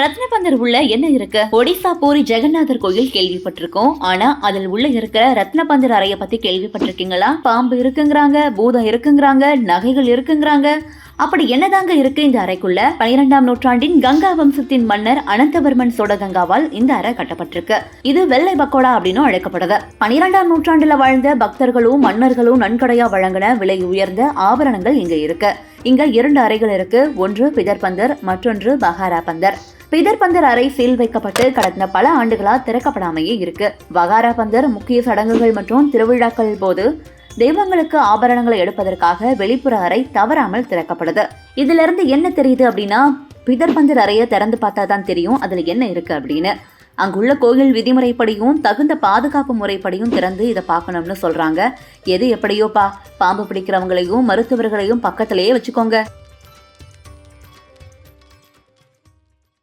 ரத்னபந்தர் உள்ள என்ன இருக்கு? ஒடிசா பூரி ஜெகநாதர் கோயில் கேள்விப்பட்டிருக்கோம். ஆனா அதில் உள்ள இருக்கிற ரத்னபந்தர் அறைய பத்தி கேள்விப்பட்டிருக்கீங்களா? பாம்பு இருக்குங்கிறாங்க, பூதம் இருக்குங்கிறாங்க, நகைகள் இருக்குங்கிறாங்க. அப்படி என்னதாங்க இருக்கு இந்த அறைக்குள்ள? 12ஆம் நூற்றாண்டின் கங்கா வம்சத்தின் மன்னர் அனந்தவர்மன் சோடகங்காவால் இந்த அறை கட்டப்பட்டிருக்கு. இது வெள்ளை பக்கோடா அப்படின்னு அழைக்கப்படுது. 12ஆம் நூற்றாண்டுல வாழ்ந்த பக்தர்களும் மன்னர்களும் நன்கொடையா வழங்கின விலை உயர்ந்த ஆபரணங்கள் இங்க இருக்கு. இங்க 2 அறைகள் இருக்கு. ஒன்று பிதர்பந்தர், மற்றொன்று பகாரா பந்தர். பிதர்பந்தர் அறை சீல் வைக்கப்பட்டு கடந்த பல ஆண்டுகளா திறக்கப்படாமையே இருக்கு. பகாரா பந்தர் முக்கிய சடங்குகள் மற்றும் திருவிழாக்கள் போது தெய்வங்களுக்கு ஆபரணங்களை எடுப்பதற்காக வெளிப்புற அறை தவறாமல் திறக்கப்படுது. இதுல இருந்து என்ன தெரியுது அப்படின்னா, பிதர்பந்தர் அறைய திறந்து பார்த்தா தான் தெரியும் அதுல என்ன இருக்கு அப்படின்னு. அங்குள்ள கோயில் விதிமுறைப்படியும் தகுந்த பாதுகாப்பு முறைப்படியும் திறந்து இதை பார்க்கணும்னு சொல்றாங்க. எது எப்படியோப்பா, பாம்பு பிடிக்கிறவங்களையும் மருத்துவர்களையும் பக்கத்திலேயே வச்சுக்கோங்க.